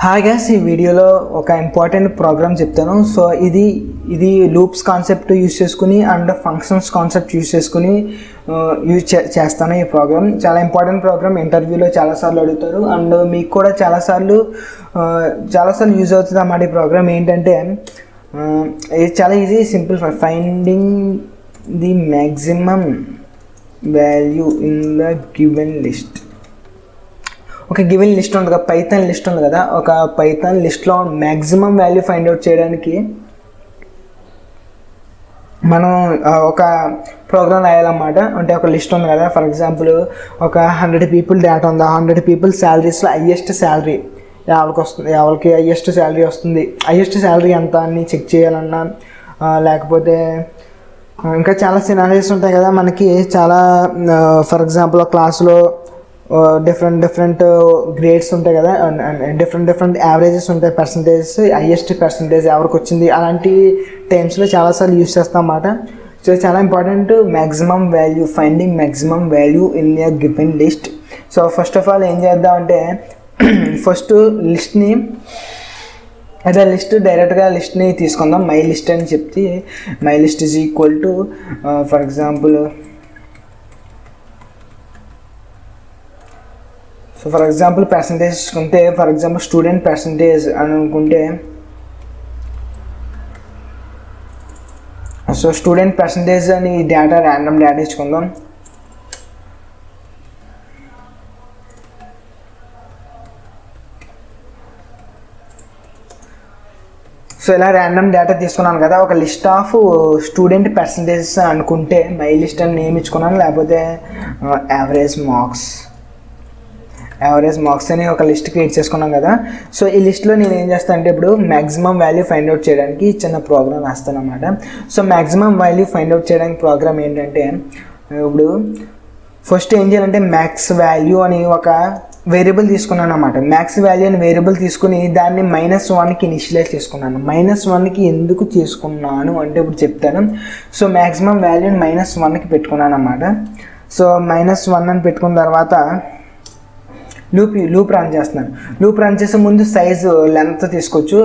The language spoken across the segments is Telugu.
హాయ్ గైస్, ఈ వీడియోలో ఒక ఇంపార్టెంట్ ప్రోగ్రామ్ చెప్తాను. సో ఇది లూప్స్ కాన్సెప్ట్ యూజ్ చేసుకుని అండ్ ఫంక్షన్స్ కాన్సెప్ట్ యూజ్ చేసుకుని చేస్తాను. ఈ ప్రోగ్రామ్ చాలా ఇంపార్టెంట్ ప్రోగ్రామ్. ఇంటర్వ్యూలో చాలాసార్లు అడుగుతారు అండ్ మీకు కూడా చాలాసార్లు యూజ్ అవుతుంది అన్నమాట. ఈ ప్రోగ్రామ్ ఏంటంటే ఇది చాలా easy, simple. Finding the maximum value in the given list. ఒక గివెన్ లిస్ట్ ఉంది కదా, పైథాన్ లిస్ట్ ఉంది కదా, ఒక పైథాన్ లిస్ట్లో మ్యాక్సిమం వాల్యూ ఫైండ్ అవుట్ చేయడానికి మనం ఒక ప్రోగ్రామ్ రాయాలన్నమాట. అంటే ఒక లిస్ట్ ఉంది కదా, ఫర్ ఎగ్జాంపుల్ ఒక 100 పీపుల్ డేటా ఉంది. 100 పీపుల్ శాలరీస్లో హయ్యెస్ట్ శాలరీ ఎవరికి హయ్యెస్ట్ శాలరీ వస్తుంది, హయ్యెస్ట్ శాలరీ ఎంత అని చెక్ చేయాలన్నా, లేకపోతే ఇంకా చాలా సినారియోస్ ఉంటాయి కదా మనకి. చాలా ఫర్ ఎగ్జాంపుల్ ఒక క్లాస్లో డిఫరెంట్ గ్రేడ్స్ ఉంటాయి కదా, డిఫరెంట్ యావరేజెస్ ఉంటాయి, పర్సంటేజెస్, హైయెస్ట్ పర్సంటేజ్ ఎవరికి వచ్చింది, అలాంటి టైమ్స్లో చాలాసార్లు యూజ్ చేస్తాం అన్నమాట. సో చాలా important, maximum value, finding maximum value in a given list. So first of all ఏం చేద్దామంటే ఫస్ట్ లిస్ట్ని అదే డైరెక్ట్గా లిస్ట్ని తీసుకుందాం. మై లిస్ట్ అని చెప్తే my list is equal to for example percentage ఉంటే, ఫర్ ఎగ్జాంపుల్ స్టూడెంట్ పర్సంటేజ్ అని అనుకుంటే, సో స్టూడెంట్ పర్సంటేజ్ అని డేటా ర్యాండమ్ డేటా ఇచ్చుకుందాం. సో ఇలా ర్యాండమ్ డేటా తీసుకున్నాను కదా, ఒక లిస్ట్ ఆఫ్ స్టూడెంట్ పర్సంటేజ్ అనుకుంటే మై లిస్ట్ అని నేమ్ ఇచ్చుకున్నాను, లేకపోతే యావరేజ్ మార్క్స్ అని ఒక లిస్ట్ క్రియేట్ చేసుకున్నాం కదా. సో ఈ లిస్ట్లో నేను ఏం చేస్తాను అంటే ఇప్పుడు మ్యాక్సిమం వాల్యూ ఫైండ్ అవుట్ చేయడానికి చిన్న ప్రోగ్రామ్ వేస్తాను అన్నమాట. So maximum value find out చేయడానికి ప్రోగ్రామ్ ఏంటంటే, ఇప్పుడు ఫస్ట్ ఏం చేయాలంటే మ్యాక్స్ వాల్యూ అని ఒక వేరియబుల్ తీసుకున్నాను అన్నమాట. మ్యాక్స్ వాల్యూ అని వేరియబుల్ తీసుకుని దాన్ని -1కి ఇనిషియలైజ్ చేసుకున్నాను. -1కి ఎందుకు తీసుకున్నాను అంటే ఇప్పుడు చెప్తాను. సో మ్యాక్సిమం వాల్యూని -1కి పెట్టుకున్నాను అన్నమాట. సో -1 అని పెట్టుకున్న తర్వాత లూప్ రన్ చేస్తున్నాను. లూప్ రన్ చేసే ముందు సైజు లెంత్ తీసుకోవచ్చు.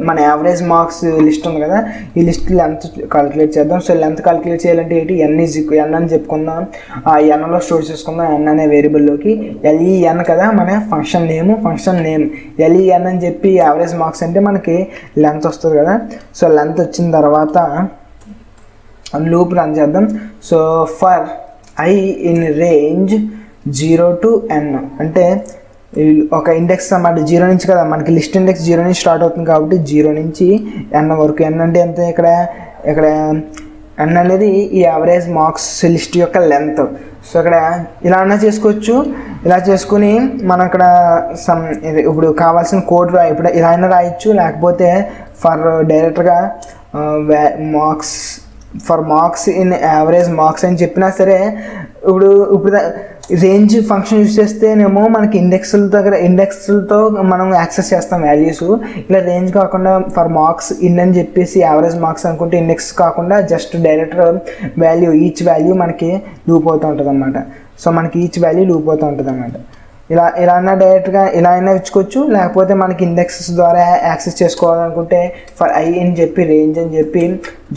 మన యావరేజ్ మార్క్స్ లిస్ట్ ఉంది కదా, ఈ లిస్ట్ లెంత్ క్యాలిక్యులేట్ చేద్దాం. సో లెంత్ క్యాలిక్యులేట్ చేయాలంటే ఏంటి, n అని చెప్పుకుందాం. ఆ nలో స్టోర్ చేసుకుందాం, n అనే వేరియబుల్లోకి. LEN కదా మన ఫంక్షన్ నేమ్ LEN అని చెప్పి యావరేజ్ మార్క్స్ అంటే మనకి లెంత్ వస్తుంది కదా. సో లెంత్ వచ్చిన తర్వాత లూప్ రన్ చేద్దాం. So for I in range 0 to n అంటే ఒక ఇండెక్స్ అన్నమాట. 0 నుంచి కదా మనకి లిస్ట్ ఇండెక్స్ 0 నుంచి స్టార్ట్ అవుతుంది కాబట్టి 0 నుంచి n వరకు. n అంటే ఎంత, ఇక్కడ n అనేది ఈ యావరేజ్ మార్క్స్ లిస్ట్ యొక్క లెంత్. సో ఇక్కడ ఇలా అన్నా చేసుకోవచ్చు. ఇలా చేసుకుని మనం ఇక్కడ ఇప్పుడు కావాల్సిన కోడ్ ఇప్పుడు ఇలా అయినా రాయొచ్చు, లేకపోతే డైరెక్ట్గా మార్క్స్ ఇన్ యావరేజ్ మార్క్స్ అని చెప్పినా సరే. ఇప్పుడు రేంజ్ ఫంక్షన్ యూజ్ చేస్తేనేమో మనకి ఇండెక్స్లతో మనం యాక్సెస్ చేస్తాం వాల్యూస్. ఇలా రేంజ్ కాకుండా ఫర్ మార్క్స్ ఇన్ అని చెప్పేసి యావరేజ్ మార్క్స్ అనుకుంటే ఇండెక్స్ కాకుండా just direct value, each value మనకి లూప్ అవుతూ ఉంటుంది అన్నమాట. సో మనకి ఈచ్ వాల్యూ లూప్ అవుతూ ఉంటుంది అన్నమాట. ఇలా అయినా డైరెక్ట్గా ఇలా అయినా ఇచ్చుకోవచ్చు, లేకపోతే మనకి ఇండెక్సెస్ ద్వారా యాక్సెస్ చేసుకోవాలనుకుంటే ఫర్ I అని చెప్పి రేంజ్ అని చెప్పి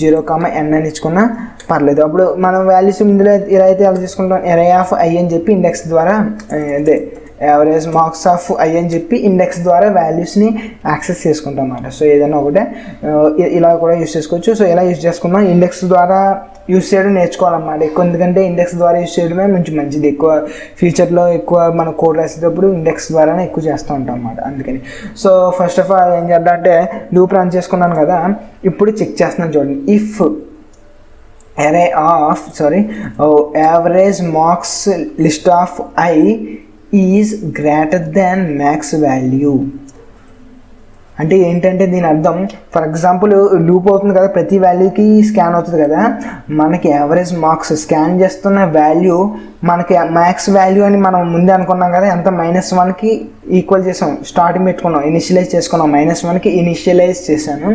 0, n అని ఇచ్చుకున్నా పర్లేదు. అప్పుడు మనం వాల్యూస్ ఇందులో ఇలా అయితే ఎలా తీసుకుంటాం, array of I అని చెప్పి ఇండెక్స్ ద్వారా అదే యావరేజ్ మార్క్స్ ఆఫ్ I అని చెప్పి ఇండెక్స్ ద్వారా వాల్యూస్ని యాక్సెస్ చేసుకుంటాం అన్నమాట. సో ఏదైనా ఒకటే ఇలా కూడా యూజ్ చేసుకోవచ్చు. సో ఇలా యూజ్ చేసుకుందాం. ఇండెక్స్ ద్వారా యూజ్ చేయడం నేర్చుకోవాలన్నమాట ఎక్కువ, ఎందుకంటే ఇండెక్స్ ద్వారా యూజ్ చేయడమే మంచిది. ఎక్కువ ఫ్యూచర్లో మనం కోడ్ రాసేటప్పుడు ఇండెక్స్ ద్వారానే ఎక్కువ చేస్తూ ఉంటాం అన్నమాట, అందుకని. సో ఫస్ట్ ఆఫ్ ఆల్ ఏం చేద్దాం అంటే లూప్ రన్ చేసుకున్నాను కదా, ఇప్పుడు చెక్ చేస్తున్నాను చూడండి. If average marks list of I is greater than max value అంటే ఏంటంటే దీని అర్థం, ఫర్ ఎగ్జాంపుల్ లూప్ అవుతుంది కదా, ప్రతి వాల్యూకి స్కాన్ అవుతుంది కదా. మనకి యావరేజ్ మార్క్స్ స్కాన్ చేస్తున్న వాల్యూ మనకి మ్యాక్స్ వాల్యూ అని మనం ముందే అనుకున్నాం కదా, ఎంత -1కి ఈక్వల్ చేసాం, స్టార్టింగ్ పెట్టుకున్నాం, ఇనిషియలైజ్ చేసుకున్నాం, -1కి ఇనిషియలైజ్ చేశాను.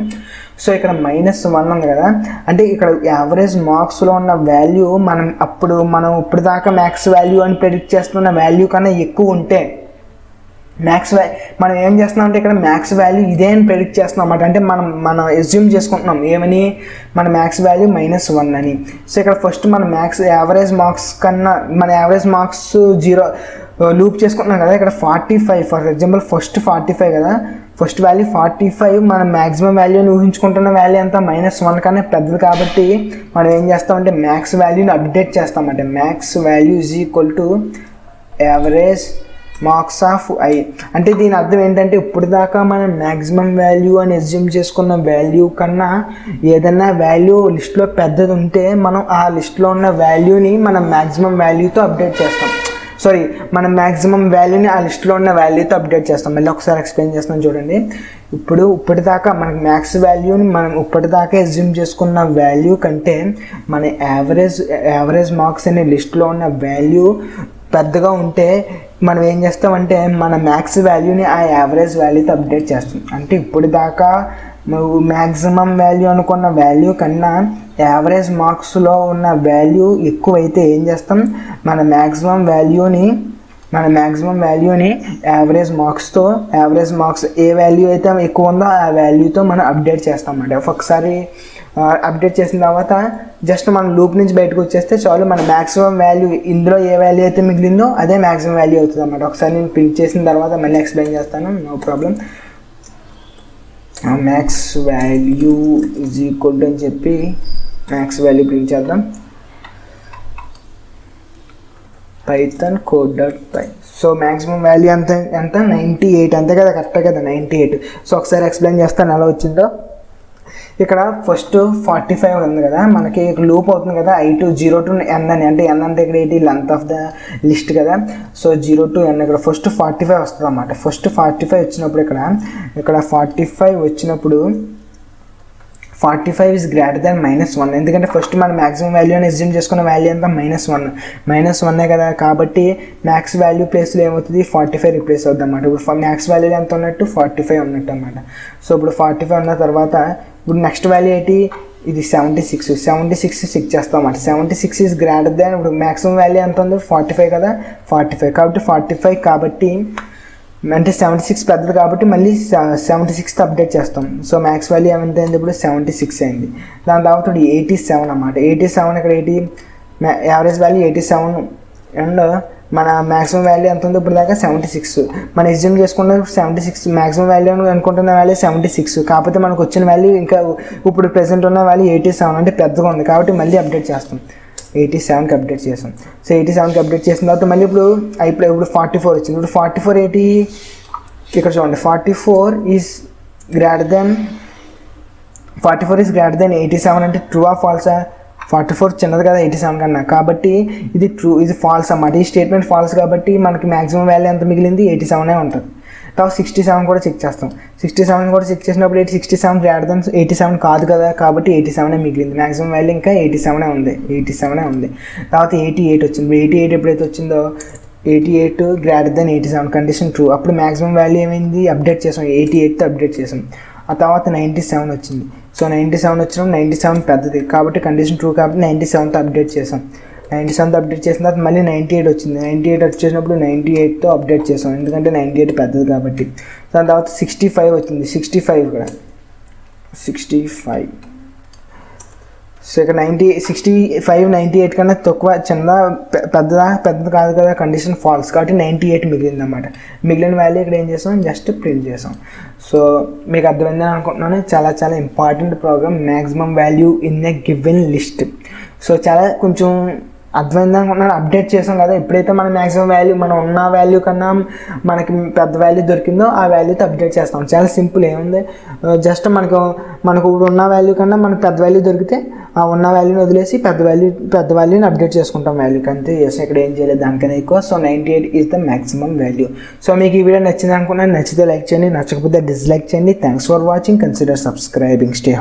సో ఇక్కడ -1 ఉంది కదా, అంటే ఇక్కడ యావరేజ్ మార్క్స్లో ఉన్న వాల్యూ మనం ఇప్పుడు దాకా మ్యాక్స్ వాల్యూ అని ప్రెడిక్ట్ చేస్తున్న వాల్యూ కన్నా ఎక్కువ ఉంటే మనం ఏం చేస్తున్నాం అంటే ఇక్కడ మ్యాక్స్ వాల్యూ ఇదే అని ప్రెడిక్ట్ చేస్తున్నాం అన్నమాట. అంటే మనం ఎస్యూమ్ చేసుకుంటున్నాం ఏమని, మన మ్యాక్స్ వాల్యూ -1 అని. సో ఇక్కడ ఫస్ట్ మన యావరేజ్ మార్క్స్ కన్నా మన యావరేజ్ మార్క్స్ 0 లూప్ చేసుకుంటున్నాం కదా. ఇక్కడ 45 ఫర్ ఎగ్జాంపుల్ ఫస్ట్ 45 కదా, ఫస్ట్ వాల్యూ 45, మనం మ్యాక్సిమం వాల్యూని ఊహించుకుంటున్న వాల్యూ అంతా -1 కన్నా పెద్దది కాబట్టి మనం ఏం చేస్తామంటే మ్యాక్స్ వాల్యూని అప్డేట్ చేస్తామంటే max value average marks of i. అంటే దీని అర్థం ఏంటంటే ఇప్పుడు దాకా మనం మ్యాక్సిమం వాల్యూ అని ఎస్యూమ్ చేసుకున్న వాల్యూ కన్నా ఏదైనా వాల్యూ లిస్ట్లో పెద్దది ఉంటే మనం ఆ లిస్ట్లో ఉన్న వాల్యూని మనం మ్యాక్సిమం వాల్యూతో అప్డేట్ చేస్తాం. మనం మ్యాక్సిమం వాల్యూని ఆ లిస్ట్లో ఉన్న వాల్యూతో అప్డేట్ చేస్తాం. మళ్ళీ ఒకసారి ఎక్స్ప్లెయిన్ చేస్తాను చూడండి. ఇప్పటిదాకా మనకి మ్యాక్స్ వాల్యూని మనం ఇప్పటిదాకా ఎస్యూమ్ చేసుకున్న వాల్యూ కంటే మన యావరేజ్ మార్క్స్ అనే లిస్ట్లో ఉన్న వాల్యూ పెద్దగా ఉంటే మనం ఏం చేస్తామంటే మన మ్యాక్స్ వాల్యూని ఆ యావరేజ్ వాల్యూతో అప్డేట్ చేస్తాం. అంటే ఇప్పటిదాకా మ్యాక్సిమం వాల్యూ అనుకున్న వాల్యూ కన్నా యావరేజ్ మార్క్స్లో ఉన్న వాల్యూ ఎక్కువైతే ఏం చేస్తాం, మన మ్యాక్సిమం వాల్యూని యావరేజ్ మార్క్స్ ఏ వాల్యూ అయితే ఎక్కువ ఉందో ఆ వాల్యూతో మనం అప్డేట్ చేస్తాం అన్నమాట. ఒకసారి అప్డేట్ చేసిన తర్వాత జస్ట్ మనం లూప్ నుంచి బయటకు వచ్చేస్తే చాలు, మన మ్యాక్సిమం వాల్యూ ఇందులో ఏ వాల్యూ అయితే మిగిలిందో అదే మ్యాక్సిమం వాల్యూ అవుతుంది అన్నమాట. ఒకసారి నేను ప్రింట్ చేసిన తర్వాత మళ్ళీ ఎక్స్ప్లెయిన్ చేస్తాను, నో ప్రాబ్లం. మ్యాక్స్ వాల్యూ = అని చెప్పి మ్యాక్స్ వాల్యూ ప్రింట్ చేద్దాం, python code.py. So maximum value ఎంత 98 అంతే కదా, కరెక్టే కదా 98. సో ఒకసారి ఎక్స్ప్లెయిన్ చేస్తాను ఎలా వచ్చిందో. ఇక్కడ ఫస్ట్ 45 ఉంది కదా, మనకి లూప్ అవుతుంది కదా i to 0 to n అని. అంటే n అంటే ఇక్కడ ఏంటి, లెంత్ ఆఫ్ ద లిస్ట్ కదా. సో 0 to n ఇక్కడ ఫస్ట్ 45 వస్తుంది అన్నమాట. ఫస్ట్ 45 వచ్చినప్పుడు ఇక్కడ 45 వచ్చినప్పుడు 45 is greater than -1. ఎందుకంటే ఫస్ట్ మనం మ్యాక్సిమం వాల్యూ అని ఎస్యూమ్ చేసుకున్న వాల్యూ అంతా -1 కదా. కాబట్టి మ్యాక్స్ వాల్యూ ప్లేస్లో ఏమవుతుంది, 45 రిప్లేస్ అవుతుంది అన్నమాట. ఇప్పుడు మ్యాక్స్ వాల్యూ ఎంత ఉన్నట్టు 45 ఉన్నట్టు అన్నమాట. సో ఇప్పుడు 45 ఉన్న తర్వాత ఇప్పుడు నెక్స్ట్ వాల్యూ ఏంటి, ఇది 76 చెక్ చేస్తాం అన్నమాట. 76 ఈజ్ గ్రేటర్ దాన్, ఇప్పుడు మ్యాక్సిమం వాల్యూ ఎంత ఉంది 45 కదా, 45 కాబట్టి 45 కాబట్టి అంటే 76 పెద్దది కాబట్టి మళ్ళీ 76తో అప్డేట్ చేస్తాం. సో మ్యాక్స్ వాల్యూ ఎంత అయింది, ఇప్పుడు 76 అయింది. దాని తర్వాత 87 అన్నమాట. 87 ఇక్కడ ఏంటి, యావరేజ్ వాల్యూ 87 అండ్ మన మ్యాక్సిమం వాల్యూ ఎంత ఉందో ఇప్పుడు దాకా 76. మనం ఎస్యూమ్ చేసుకున్న 76 మ్యాక్సిమం వాల్యూ అనుకుంటున్న వాల్యూ 76, కాకపోతే మనకు వచ్చిన వాల్యూ ఇంకా ఇప్పుడు ప్రెసెంట్ ఉన్న వాల్యూ 87 అంటే పెద్దగా ఉంది కాబట్టి మళ్ళీ అప్డేట్ చేస్తాం. 87కి అప్డేట్ చేసాం. సో 87కి అప్డేట్ చేసిన తర్వాత మళ్ళీ ఇప్పుడు 44 వచ్చింది. ఇప్పుడు 44 ఏంటి, ఇక్కడ చూడండి 44 ఈజ్ గ్రేటర్ దెన్ 87 అంటే ట్రూ ఆ ఫాల్సా, 44 చిన్నది కదా 87 కన్నా, కాబట్టి ఇది ట్రూ, ఇది ఫాల్స్ అన్నమాట. ఈ స్టేట్మెంట్ ఫాల్స్ కాబట్టి మనకి మ్యాక్సిమం వాల్యూ ఎంత మిగిలింది 87 ఉంటుంది. తర్వాత 67 కూడా చెక్ చేస్తాం. 67 కూడా చెక్ చేసినప్పుడు 67 గ్రేటర్ దెన్ 87 కాదు కదా, కాబట్టి 87 మిగిలింది. మ్యాక్సిమం వాల్యూ ఇంకా 87 ఉంది. తర్వాత 88 వచ్చింది. 88 ఎప్పుడైతే వచ్చిందో 88 గ్రేటర్ దెన్ 87 కండిషన్ ట్రూ. అప్పుడు మ్యాక్సిమం వాల్యూ ఏమైంది, అప్డేట్ చేసాం, 88తో అప్డేట్ చేసాం. ఆ తర్వాత 97 వచ్చింది. సో 97 వచ్చినప్పుడు 97 పెద్దది కాబట్టి కండిషన్ ట్రూ కాబట్టి 97తో అప్డేట్ చేసాం. 97తో అప్డేట్ చేసిన తర్వాత మళ్ళీ 98 వచ్చింది. 98 వచ్చేసినప్పుడు 98తో అప్డేట్ చేసాం, ఎందుకంటే 98 పెద్దది కాబట్టి. దాని తర్వాత 65 వచ్చింది. 65 ఇక్కడ 65. సో ఇక్కడ 65 98 కన్నా తక్కువ, పెద్దది కాదు కదా, కండిషన్ ఫాల్స్ కాబట్టి 98 మిగిలింది అన్నమాట. మిగిలిన వాల్యూ ఇక్కడ ఏం చేసాం, జస్ట్ ప్రింట్ చేసాం. సో మీకు అర్థమైందని అనుకుంటున్నాను. చాలా important program, maximum value in a given list. So కొంచెం అర్థమైంది అనుకుంటున్నాను. అప్డేట్ చేసాం కదా, ఎప్పుడైతే మన మ్యాక్సిమం వాల్యూ మనం ఉన్న వాల్యూ కన్నా మనకి పెద్ద వాల్యూ దొరికిందో ఆ వాల్యూతో అప్డేట్ చేస్తాం. చాలా సింపుల్, ఏముంది, జస్ట్ మనకు ఉన్న వాల్యూ కన్నా మనకు పెద్ద వాల్యూ దొరికితే ఆ ఉన్న వాల్యూని వదిలేసి పెద్ద వాల్యూని అప్డేట్ చేసుకుంటాం వాల్యూకి, అంతే. ఇక్కడ ఏం చేయలేదు దానికన్నా ఎక్కువ. So 98 is the maximum value. So మీకు ఈ వీడియో నచ్చింది అనుకున్నాను. నచ్చితే లైక్ చేయండి, నచ్చకపోతే డిస్లైక్ చేయండి. Thanks for watching, consider subscribing, stay